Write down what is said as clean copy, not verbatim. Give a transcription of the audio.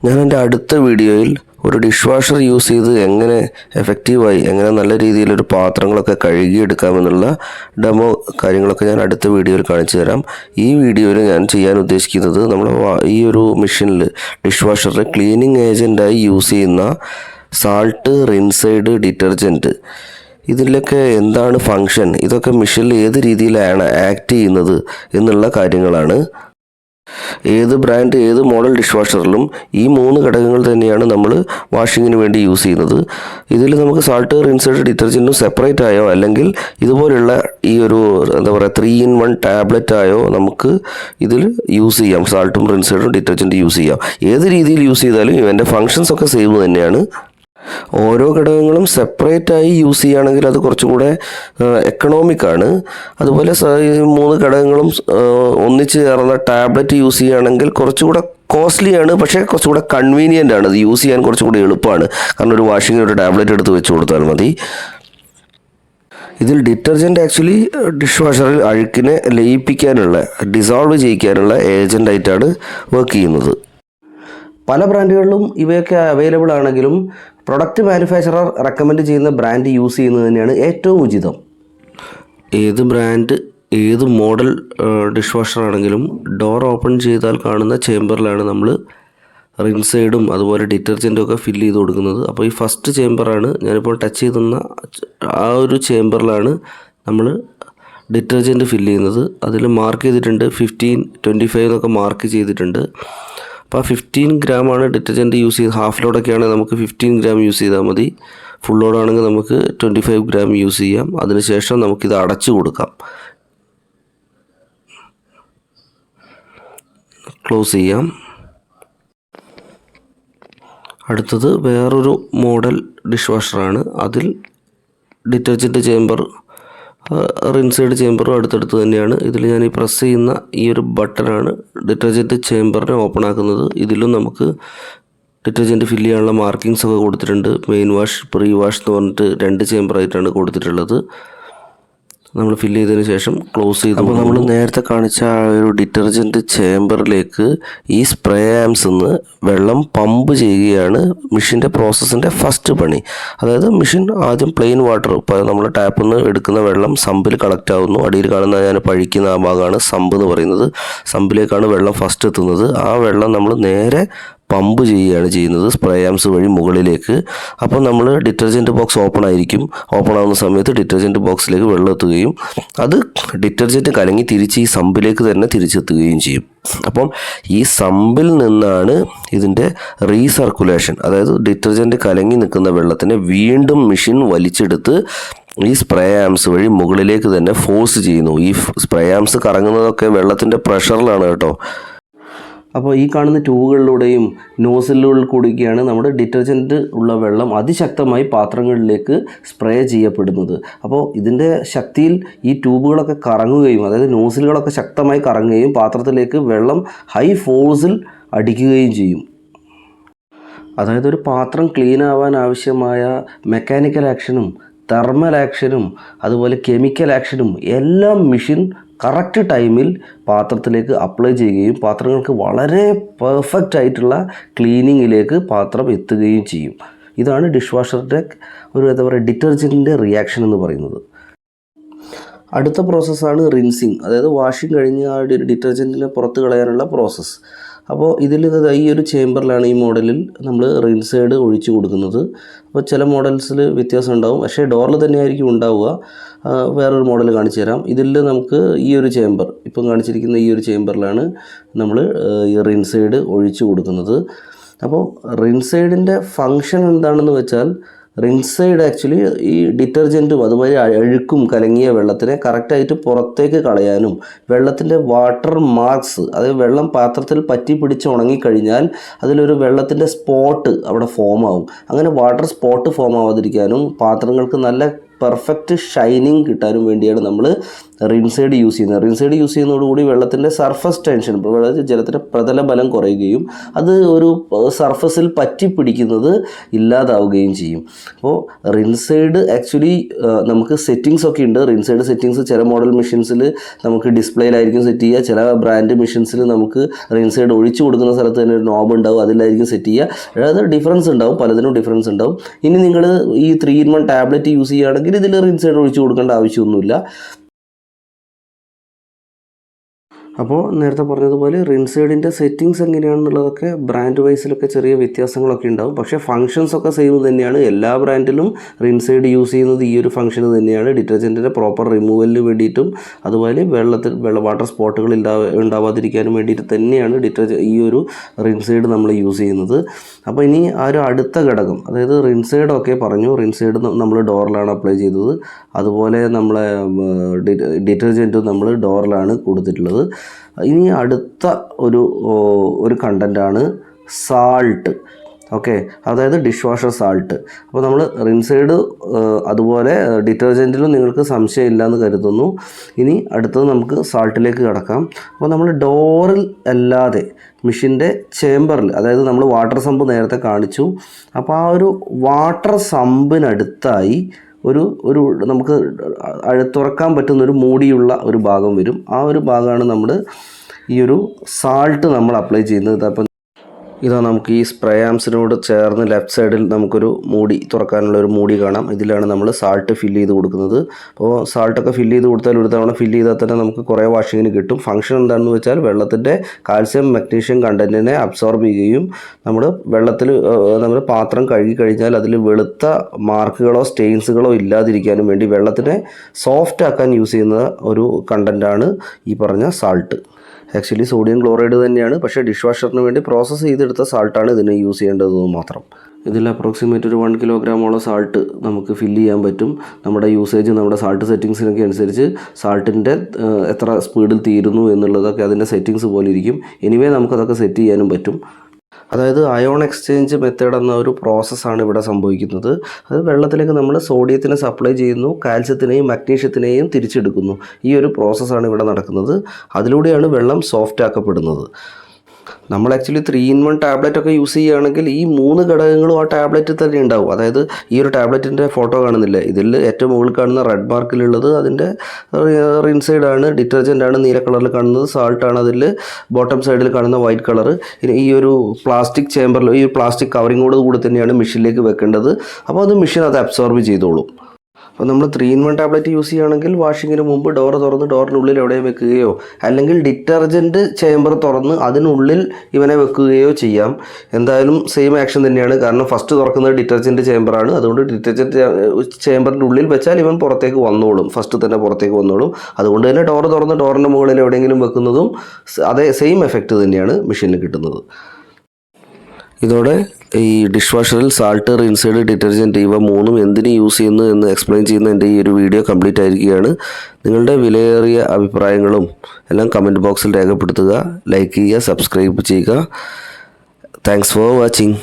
ഞാൻ എൻ്റെ അടുത്ത വീഡിയോയിൽ ഒരു ഡിഷ് വാഷർ യൂസ് ചെയ്ത് എങ്ങനെ എഫക്റ്റീവായി എങ്ങനെ നല്ല രീതിയിലൊരു പാത്രങ്ങളൊക്കെ കഴുകിയെടുക്കാമെന്നുള്ള ഡെമോ കാര്യങ്ങളൊക്കെ ഞാൻ അടുത്ത വീഡിയോയിൽ കാണിച്ചു തരാം. ഈ വീഡിയോയിൽ ഞാൻ ചെയ്യാൻ ഉദ്ദേശിക്കുന്നത് നമ്മൾ ഈ ഒരു മെഷീനിൽ ഡിഷ് വാഷറിൽ ക്ലീനിങ് ഏജൻറ്റായി യൂസ് ചെയ്യുന്ന സാൾട്ട്, റിൻസൈഡ്, ഡിറ്റർജൻറ്റ് ഇതിലൊക്കെ എന്താണ് ഫങ്ഷൻ, ഇതൊക്കെ മെഷീനിൽ ഏത് രീതിയിലാണ് ആക്ട് ചെയ്യുന്നത് എന്നുള്ള കാര്യങ്ങളാണ്. ഏത് ബ്രാൻഡ് ഏത് മോഡൽ ഡിഷ് വാഷറിലും ഈ 3 ഘടകങ്ങൾ തന്നെയാണ് നമ്മൾ വാഷിങ്ങിന് വേണ്ടി യൂസ് ചെയ്യുന്നത്. ഇതിൽ നമുക്ക് സാൾട്ട്, റിൻസൈഡ്, ഡിറ്റർജൻറ്റും സെപ്പറേറ്റ് ആയോ അല്ലെങ്കിൽ ഇതുപോലെയുള്ള ഈ ഒരു 3-in-1 ടാബ്ലറ്റ് ആയോ നമുക്ക് ഇതിൽ യൂസ് ചെയ്യാം. സാൾട്ടും റിൻസൈഡും ഡിറ്റർജൻറ്റും യൂസ് ചെയ്യാം. ഏത് രീതിയിൽ യൂസ് ചെയ്താലും ഇവൻ്റെ ഫങ്ഷൻസ് ഒക്കെ സെയിം തന്നെയാണ്. ഓരോ ഘടകങ്ങളും സെപ്പറേറ്റായി യൂസ് ചെയ്യുകയാണെങ്കിൽ അത് കുറച്ചും കൂടെ എക്കണോമിക്കാണ്. അതുപോലെ 3 ഘടകങ്ങളും ഒന്നിച്ച് ചേർന്ന ടാബ്ലറ്റ് യൂസ് ചെയ്യുകയാണെങ്കിൽ കുറച്ചുകൂടെ കോസ്റ്റ്ലിയാണ്, പക്ഷേ കുറച്ചുകൂടെ കൺവീനിയൻ്റ് ആണ്. അത് യൂസ് ചെയ്യാൻ കുറച്ചുകൂടി എളുപ്പമാണ്. കാരണം ഒരു വാഷിങ്ങിന് ഒരു ടാബ്ലറ്റ് എടുത്ത് വെച്ച് കൊടുത്താൽ മതി. ഇതിൽ ഡിറ്റർജൻറ്റ് ആക്ച്വലി ഡിഷ് വാഷറിൽ അഴുക്കിനെ ലയിപ്പിക്കാനുള്ള, ഡിസോൾവ് ചെയ്യിക്കാനുള്ള ഏജൻ്റായിട്ടാണ് വർക്ക് ചെയ്യുന്നത്. പല ബ്രാൻഡുകളിലും ഇവയൊക്കെ അവൈലബിൾ ആണെങ്കിലും പ്രൊഡക്റ്റ് മാനുഫാക്ചറർ റെക്കമെൻഡ് ചെയ്യുന്ന ബ്രാൻഡ് യൂസ് ചെയ്യുന്നത് തന്നെയാണ് ഏറ്റവും ഉചിതം. ഏത് ബ്രാൻഡ് ഏത് മോഡൽ ഡിഷ് വാഷർ ആണെങ്കിലും ഡോർ ഓപ്പൺ ചെയ്താൽ കാണുന്ന ചേമ്പറിലാണ് നമ്മൾ റിൻസൈഡും അതുപോലെ ഡിറ്റർജൻറ്റും ഒക്കെ ഫില്ല് ചെയ്ത് കൊടുക്കുന്നത്. അപ്പോൾ ഈ ഫസ്റ്റ് ചേമ്പറാണ് ഞാനിപ്പോൾ ടച്ച് ചെയ്തുന്ന ആ ഒരു ചേമ്പറിലാണ് നമ്മൾ ഡിറ്റർജൻറ്റ് ഫില്ല് ചെയ്യുന്നത്. അതിൽ മാർക്ക് ചെയ്തിട്ടുണ്ട് 15, 25 എന്നൊക്കെ മാർക്ക് ചെയ്തിട്ടുണ്ട്. അപ്പോൾ 15 ഗ്രാമാണ് ഡിറ്റർജൻറ്റ് യൂസ് ചെയ്ത്, ഹാഫ് ലോഡൊക്കെ ആണെങ്കിൽ നമുക്ക് 15 ഗ്രാം യൂസ് ചെയ്താൽ മതി. ഫുൾ ലോഡാണെങ്കിൽ നമുക്ക് 25 ഗ്രാം യൂസ് ചെയ്യാം. അതിനുശേഷം നമുക്കിത് അടച്ചു കൊടുക്കാം, ക്ലോസ് ചെയ്യാം. അടുത്തത് വേറൊരു മോഡൽ ഡിഷ് വാഷറാണ്. അതിൽ ഡിറ്റർജൻറ്റ് ചേമ്പർ, റിൻസൈഡ് ചേമ്പറും അടുത്തടുത്ത് തന്നെയാണ്. ഇതിൽ ഞാൻ ഈ പ്രസ് ചെയ്യുന്ന ഈ ഒരു ബട്ടണാണ് ഡിറ്റർജൻറ്റ് ചേമ്പറിനെ ഓപ്പൺ ആക്കുന്നത്. ഇതിലും നമുക്ക് ഡിറ്റർജൻറ്റ് ഫില്ല് ചെയ്യാനുള്ള മാർക്കിങ്സ് ഒക്കെ കൊടുത്തിട്ടുണ്ട്. മെയിൻ വാഷ്, പ്രീ വാഷ് എന്ന് പറഞ്ഞിട്ട് 2 ചേമ്പറായിട്ടാണ് കൊടുത്തിട്ടുള്ളത്. നമ്മൾ ഫില്ല് ചെയ്തതിന് ശേഷം ക്ലോസ് ചെയ്ത്, അപ്പോൾ നമ്മൾ നേരത്തെ കാണിച്ച ആ ഒരു ഡിറ്റർജൻറ്റ് ചേമ്പറിലേക്ക് ഈ സ്പ്രേ ആംസിൽ നിന്ന് വെള്ളം പമ്പ് ചെയ്യുകയാണ് മെഷീൻ്റെ പ്രോസസ്സിൻ്റെ ഫസ്റ്റ് പണി. അതായത് മെഷീൻ ആദ്യം പ്ലെയിൻ വാട്ടർ, ഇപ്പോൾ നമ്മൾ ടാപ്പിൽ നിന്ന് എടുക്കുന്ന വെള്ളം സമ്പിൽ കളക്ട് ആവുന്നു. അടിയിൽ കാണുന്ന ഞാൻ പഴിക്കുന്ന ആ ഭാഗമാണ് സമ്പ് എന്ന് പറയുന്നത്. സമ്പിലേക്കാണ് വെള്ളം ഫസ്റ്റ് എത്തുന്നത്. ആ വെള്ളം നമ്മൾ നേരെ പമ്പ് ചെയ്യുകയാണ് ചെയ്യുന്നത് സ്പ്രേ ആംസ് വഴി മുകളിലേക്ക്. അപ്പോൾ നമ്മൾ ഡിറ്റർജൻറ്റ് ബോക്സ് ഓപ്പൺ ആയിരിക്കും. ഓപ്പൺ ആവുന്ന സമയത്ത് ഡിറ്റർജൻറ്റ് ബോക്സിലേക്ക് വെള്ളം എത്തുകയും അത് ഡിറ്റർജൻറ്റ് കലങ്ങി തിരിച്ച് ഈ സമ്പിലേക്ക് തന്നെ തിരിച്ചെത്തുകയും ചെയ്യും. അപ്പം ഈ സമ്പിൽ നിന്നാണ് ഇതിൻ്റെ റീസർക്കുലേഷൻ, അതായത് ഡിറ്റർജൻറ്റ് കലങ്ങി നിൽക്കുന്ന വെള്ളത്തിനെ വീണ്ടും മെഷീൻ വലിച്ചെടുത്ത് ഈ സ്പ്രേ ആംസ് വഴി മുകളിലേക്ക് തന്നെ ഫോഴ്സ് ചെയ്യുന്നു. ഈ സ്പ്രേ ആംസ് കറങ്ങുന്നതൊക്കെ വെള്ളത്തിൻ്റെ പ്രഷറിലാണ് കേട്ടോ. അപ്പോൾ ഈ കാണുന്ന ട്യൂബുകളിലൂടെയും നോസിലുകളിൽ കൂടിയൊക്കെയാണ് നമ്മുടെ ഡിറ്റർജൻറ്റ് ഉള്ള വെള്ളം അതിശക്തമായി പാത്രങ്ങളിലേക്ക് സ്പ്രേ ചെയ്യപ്പെടുന്നത്. അപ്പോൾ ഇതിൻ്റെ ശക്തിയിൽ ഈ ട്യൂബുകളൊക്കെ കറങ്ങുകയും, അതായത് നോസിലുകളൊക്കെ ശക്തമായി കറങ്ങുകയും പാത്രത്തിലേക്ക് വെള്ളം ഹൈ ഫോഴ്സിൽ അടിക്കുകയും ചെയ്യും. അതായത് ഒരു പാത്രം ക്ലീൻ ആവാൻ ആവശ്യമായ മെക്കാനിക്കൽ ആക്ഷനും തെർമൽ ആക്ഷനും അതുപോലെ കെമിക്കൽ ആക്ഷനും എല്ലാം മെഷീൻ കറക്റ്റ് ടൈമിൽ പാത്രത്തിലേക്ക് അപ്ലൈ ചെയ്യുകയും പാത്രങ്ങൾക്ക് വളരെ പെർഫെക്റ്റ് ആയിട്ടുള്ള ക്ലീനിങ്ങിലേക്ക് പാത്രം എത്തുകയും ചെയ്യും. ഇതാണ് ഡിഷ് വാഷറിൻ്റെ ഒരു എന്താ പറയുക ഡിറ്റർജൻറ്റിൻ്റെ റിയാക്ഷൻ എന്ന് പറയുന്നത്. അടുത്ത പ്രോസസ്സാണ് റിൻസിങ്, അതായത് വാഷിംഗ് കഴിഞ്ഞ് ആ ഡിറ്റർജൻറ്റിനെ പുറത്ത് കളയാനുള്ള പ്രോസസ്സ്. അപ്പോൾ ഇതിൽ ഈ ഒരു ചേമ്പറിലാണ് ഈ മോഡലിൽ നമ്മൾ റിൻസൈഡ് ഒഴിച്ചു കൊടുക്കുന്നത്. അപ്പോൾ ചില മോഡൽസിൽ വ്യത്യാസം ഉണ്ടാവും, പക്ഷേ ഡോറിൽ തന്നെയായിരിക്കും ഉണ്ടാവുക. വേറൊരു മോഡൽ കാണിച്ചു തരാം. ഇതിൽ നമുക്ക് ഈ ഒരു ചേമ്പർ, ഇപ്പം കാണിച്ചിരിക്കുന്ന ഈ ഒരു ചേമ്പറിലാണ് നമ്മൾ ഈ റിൻസൈഡ് ഒഴിച്ചു കൊടുക്കുന്നത്. അപ്പോൾ റിൻസൈഡിൻ്റെ ഫങ്ഷൻ എന്താണെന്ന് വെച്ചാൽ, റിൻസൈഡ് ആക്ച്വലി ഈ ഡിറ്റർജൻറ്റും അതുപോലെ അഴുക്കും കലങ്ങിയ വെള്ളത്തിനെ കറക്റ്റായിട്ട് പുറത്തേക്ക് കളയാനും വെള്ളത്തിൻ്റെ വാട്ടർ മാർക്സ്, അതായത് വെള്ളം പാത്രത്തിൽ പറ്റി പിടിച്ച് ഉണങ്ങിക്കഴിഞ്ഞാൽ അതിലൊരു വെള്ളത്തിൻ്റെ സ്പോട്ട് അവിടെ ഫോം ആവും. അങ്ങനെ വാട്ടർ സ്പോട്ട് ഫോം ആവാതിരിക്കാനും പാത്രങ്ങൾക്ക് നല്ല പെർഫെക്റ്റ് ഷൈനിങ് കിട്ടാനും വേണ്ടിയാണ് നമ്മൾ റിൻസൈഡ് യൂസ് ചെയ്യുന്നത്. റിൻസൈഡ് യൂസ് ചെയ്യുന്നതോടുകൂടി വെള്ളത്തിൻ്റെ സർഫസ് ടെൻഷൻ, ജലത്തിൻ്റെ പ്രതല ബലം കുറയുകയും അത് ഒരു സർഫസിൽ പറ്റി പിടിക്കുന്നത് ഇല്ലാതാവുകയും ചെയ്യും. അപ്പോൾ റിൻസൈഡ് ആക്ച്വലി നമുക്ക് സെറ്റിങ്സ് ഒക്കെ ഉണ്ട്. റിൻസൈഡ് സെറ്റിങ്സ് ചില മോഡൽ മെഷീൻസിൽ നമുക്ക് ഡിസ്പ്ലേയിലായിരിക്കും സെറ്റ് ചെയ്യുക, ചില ബ്രാൻഡ് മെഷീൻസിൽ നമുക്ക് റിൻസൈഡ് ഒഴിച്ചു കൊടുക്കുന്ന സ്ഥലത്ത് തന്നെ ഒരു നോബ് ഉണ്ടാവും, അതിലായിരിക്കും സെറ്റ് ചെയ്യുക. അതായത് ഡിഫറൻസ് ഉണ്ടാവും, പലതിനും ഡിഫറൻസ് ഉണ്ടാവും. ഇനി നിങ്ങൾ ഈ 3-in-1 ടാബ്ലറ്റ് യൂസ് ചെയ്യുകയാണെങ്കിൽ ഇതിൽ റിൻസൈഡ് ഒഴിച്ചു കൊടുക്കേണ്ട ആവശ്യമൊന്നുമില്ല. അപ്പോൾ നേരത്തെ പറഞ്ഞതുപോലെ റിൻസൈഡിൻ്റെ സെറ്റിങ്സ് എങ്ങനെയാണെന്നുള്ളതൊക്കെ ബ്രാൻഡ് വൈസിലൊക്കെ ചെറിയ വ്യത്യാസങ്ങളൊക്കെ ഉണ്ടാവും. പക്ഷേ ഫങ്ഷൻസൊക്കെ സെയിം തന്നെയാണ്. എല്ലാ ബ്രാൻഡിലും റിൻസൈഡ് യൂസ് ചെയ്യുന്നത് ഈ ഒരു ഫംഗ്ഷൻ തന്നെയാണ്. ഡിറ്റർജൻറ്റിൻ്റെ പ്രോപ്പർ റിമൂവലിന് വേണ്ടിയിട്ടും അതുപോലെ വാട്ടർ സ്പോട്ടുകൾ ഉണ്ടാവാതിരിക്കാനും വേണ്ടിയിട്ട് തന്നെയാണ് ഈ ഒരു റിൻസൈഡ് നമ്മൾ യൂസ് ചെയ്യുന്നത്. അപ്പോൾ ഇനി ആ ഒരു അടുത്ത ഘടകം, അതായത് റിൻസൈഡൊക്കെ പറഞ്ഞു. റിൻസൈഡ് നമ്മൾ ഡോറിലാണ് അപ്ലൈ ചെയ്തത്. അതുപോലെ നമ്മളെ ഡിറ്റർജൻറ്റും നമ്മൾ ഡോറിലാണ് കൊടുത്തിട്ടുള്ളത്. ഇനി അടുത്ത ഒരു കണ്ടൻ്റാണ് സാൾട്ട്. ഓക്കെ, അതായത് ഡിഷ് വാഷർ സാൾട്ട്. അപ്പോൾ നമ്മൾ റിൻസൈഡ് അതുപോലെ ഡിറ്റർജൻറ്റിലും നിങ്ങൾക്ക് സംശയമില്ല എന്ന് കരുതുന്നു. ഇനി അടുത്തത് നമുക്ക് സാൾട്ടിലേക്ക് കടക്കാം. അപ്പോൾ നമ്മൾ ഡോറിൽ അല്ലാതെ മെഷീൻ്റെ ചേമ്പറിൽ, അതായത് നമ്മൾ വാട്ടർ സമ്പ് നേരത്തെ കാണിച്ചു. അപ്പോൾ ആ ഒരു വാട്ടർ സമ്പിനടുത്തായി ഒരു നമുക്ക് തുറക്കാൻ പറ്റുന്നൊരു മൂടിയുള്ള ഒരു ഭാഗം വരും. ആ ഒരു ഭാഗമാണ് നമ്മൾ ഈ ഒരു സാൾട്ട് നമ്മൾ അപ്ലൈ ചെയ്യുന്നത്. അപ്പം ഇതാ നമുക്ക് ഈ സ്പ്രേ ആംസിനോട് ചേർന്ന് ലെഫ്റ്റ് സൈഡിൽ നമുക്കൊരു മൂടി, തുറക്കാനുള്ള ഒരു മൂടി കാണാം. ഇതിലാണ് നമ്മൾ സാൾട്ട് ഫില്ല് ചെയ്ത് കൊടുക്കുന്നത്. അപ്പോൾ സാൾട്ടൊക്കെ ഫില്ല് ചെയ്ത് കൊടുത്താൽ ഒരു തവണ ഫില്ല് ചെയ്താൽ തന്നെ നമുക്ക് കുറേ വാഷിങ്ങിന് കിട്ടും. ഫംഗ്ഷൻ എന്താണെന്ന് വെച്ചാൽ വെള്ളത്തിൻ്റെ കാൽസ്യം മഗ്നീഷ്യം കണ്ടൻറ്റിനെ അബ്സോർബ് ചെയ്യുകയും നമ്മൾ പാത്രം കഴുകി കഴിഞ്ഞാൽ അതിൽ വെളുത്ത മാർക്കുകളോ സ്റ്റെയിൻസുകളോ ഇല്ലാതിരിക്കാനും വേണ്ടി വെള്ളത്തിനെ സോഫ്റ്റ് ആക്കാൻ യൂസ് ചെയ്യുന്ന ഒരു കണ്ടൻറ്റാണ് ഈ പറഞ്ഞ സാൾട്ട്. ആക്ച്വലി സോഡിയം ക്ലോറൈഡ് തന്നെയാണ്, പക്ഷേ ഡിഷ് വാഷറിന് വേണ്ടി പ്രോസസ്സ് ചെയ്തെടുത്ത സാൾട്ടാണ് ഇതിന് യൂസ് ചെയ്യേണ്ടതെന്ന് മാത്രം. ഇതിൽ അപ്രോക്സിമേറ്റ് ഒരു 1 കിലോഗ്രാമോളം സാൾട്ട് നമുക്ക് ഫില്ല് ചെയ്യാൻ പറ്റും. നമ്മുടെ യൂസേജ്, നമ്മുടെ സാൾട്ട് സെറ്റിങ്സിനൊക്കെ അനുസരിച്ച് സാൾട്ടിൻ്റെ എത്ര സ്പീഡിൽ തീരുന്നു എന്നുള്ളതൊക്കെ അതിൻ്റെ സെറ്റിങ്സ് പോലെ ഇരിക്കും. എനിവേ നമുക്കതൊക്കെ സെറ്റ് ചെയ്യാനും പറ്റും. അതായത് അയോൺ എക്സ്ചേഞ്ച് മെത്തേഡ് എന്ന ഒരു പ്രോസസ്സാണ് ഇവിടെ സംഭവിക്കുന്നത്. അത് വെള്ളത്തിലേക്ക് നമ്മൾ സോഡിയത്തിനെ സപ്ലൈ ചെയ്യുന്നു, കാൽസ്യത്തിനെയും മഗ്നീഷ്യത്തിനെയും തിരിച്ചെടുക്കുന്നു. ഈ ഒരു പ്രോസസ്സാണ് ഇവിടെ നടക്കുന്നത്. അതിലൂടെയാണ് വെള്ളം സോഫ്റ്റ് ആക്കപ്പെടുന്നത്. നമ്മൾ ആക്ച്വലി 3-in-1 ടാബ്ലറ്റൊക്കെ യൂസ് ചെയ്യുകയാണെങ്കിൽ ഈ 3 ഘടകങ്ങളും ആ ടാബ്ലറ്റിൽ തന്നെ ഉണ്ടാവും. അതായത് ഈ ഒരു ടാബ്ലറ്റിൻ്റെ ഫോട്ടോ കാണുന്നില്ലേ, ഇതിൽ ഏറ്റവും മുകളിൽ കാണുന്ന റെഡ് മാർക്കിലുള്ളത് അതിൻ്റെ റിൻസൈഡാണ്, ഡിറ്റർജൻ്റാണ് നീല കളറിൽ കാണുന്നത്, സാൾട്ടാണ് അതിൽ ബോട്ടം സൈഡിൽ കാണുന്ന വൈറ്റ് കളർ. ഇനി ഈ ഒരു പ്ലാസ്റ്റിക് ചേമ്പറിൽ ഈ പ്ലാസ്റ്റിക് കവറിങ്ങോട് കൂടി തന്നെയാണ് മെഷീനിലേക്ക് വെക്കേണ്ടത്. അപ്പോൾ അത് മെഷീൻ അത് അബ്സോർബ് ചെയ്തോളും. അപ്പോൾ നമ്മൾ 3-in-1 ടാബ്ലറ്റ് യൂസ് ചെയ്യുകയാണെങ്കിൽ വാഷിങ്ങിന് മുമ്പ് ഡോറ് തുറന്ന് ഡോറിനുള്ളിൽ എവിടെയും വെക്കുകയോ അല്ലെങ്കിൽ ഡിറ്റർജൻറ്റ് ചേമ്പർ തുറന്ന് അതിനുള്ളിൽ ഇവനെ വെക്കുകയോ ചെയ്യാം. എന്തായാലും സെയിം ആക്ഷൻ തന്നെയാണ്. കാരണം ഫസ്റ്റ് തുറക്കുന്നത് ഡിറ്റർജൻറ്റ് ചേമ്പറാണ്. അതുകൊണ്ട് ഡിറ്റർജൻറ്റ് ചേമ്പറിൻ്റെ ഉള്ളിൽ വെച്ചാൽ ഇവൻ പുറത്തേക്ക് വന്നോളും, ഫസ്റ്റ് തന്നെ പുറത്തേക്ക് വന്നോളും. അതുകൊണ്ട് തന്നെ ഡോറ് തുറന്ന് ഡോറിൻ്റെ മുകളിൽ എവിടെയെങ്കിലും വെക്കുന്നതും അതേ സെയിം എഫക്റ്റ് തന്നെയാണ് മെഷീനിൽ കിട്ടുന്നത്. ഇതോടെ ഈ ഡിഷ് വാഷറിൽ സാൾട്ട്, റിൻസൈഡ്, ഡിറ്റർജൻറ്റ് ഇവ 3ഉം എന്തിന് യൂസ് ചെയ്യുന്നു എന്ന് എക്സ്പ്ലെയിൻ ചെയ്യുന്ന എൻ്റെ ഈ ഒരു വീഡിയോ കംപ്ലീറ്റ് ആയിരിക്കുകയാണ്. നിങ്ങളുടെ വിലയേറിയ അഭിപ്രായങ്ങളും എല്ലാം കമൻറ്റ് ബോക്സിൽ രേഖപ്പെടുത്തുക, ലൈക്ക് ചെയ്യുക, സബ്സ്ക്രൈബ് ചെയ്യുക. Thanks for watching.